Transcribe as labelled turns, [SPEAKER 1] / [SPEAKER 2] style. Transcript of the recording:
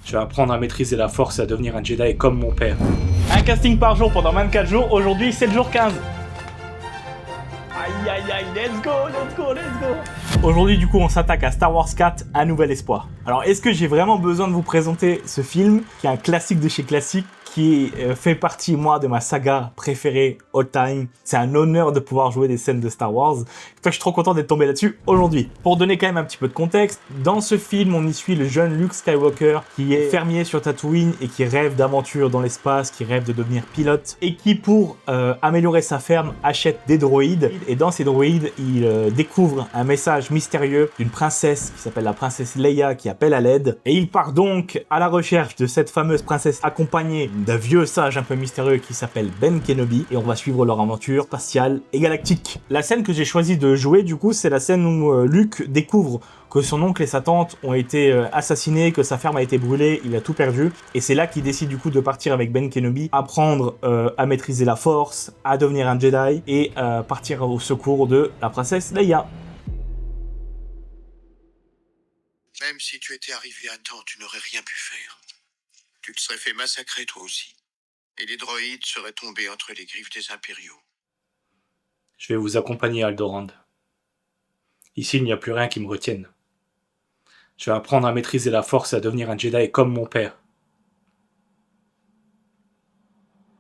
[SPEAKER 1] Je vais apprendre à maîtriser la force et à devenir un Jedi comme mon père.
[SPEAKER 2] Un casting par jour pendant 24 jours, aujourd'hui c'est le jour 15. Aïe aïe aïe, let's go, let's go, let's go. Aujourd'hui du coup on s'attaque à Star Wars 4, Un Nouvel Espoir. Alors est-ce que j'ai vraiment besoin de vous présenter ce film, qui est un classique de chez classique, qui fait partie moi de ma saga préférée all time. C'est un honneur de pouvoir jouer des scènes de Star Wars. Je suis trop content d'être tombé là-dessus aujourd'hui. Pour donner quand même un petit peu de contexte, dans ce film, on y suit le jeune Luke Skywalker qui est fermier sur Tatooine et qui rêve d'aventure dans l'espace, qui rêve de devenir pilote et qui, pour améliorer sa ferme, achète des droïdes. Et dans ces droïdes, il découvre un message mystérieux d'une princesse qui s'appelle la princesse Leia qui appelle à l'aide. Et il part donc à la recherche de cette fameuse princesse accompagnée d'un vieux sage un peu mystérieux qui s'appelle Ben Kenobi. Et on va suivre leur aventure spatiale et galactique. La scène que j'ai choisi de jouer du coup, c'est la scène où Luke découvre que son oncle et sa tante ont été assassinés, que sa ferme a été brûlée, il a tout perdu, et c'est là qu'il décide du coup de partir avec Ben Kenobi, apprendre à maîtriser la force, à devenir un Jedi, et partir au secours de la princesse Leia.
[SPEAKER 3] Même si tu étais arrivé à temps, tu n'aurais rien pu faire. Tu te serais fait massacrer toi aussi. Et les droïdes seraient tombés entre les griffes des impériaux.
[SPEAKER 1] Je vais vous accompagner, Alderaan. Ici, il n'y a plus rien qui me retienne. Je vais apprendre à maîtriser la force et à devenir un Jedi comme mon père.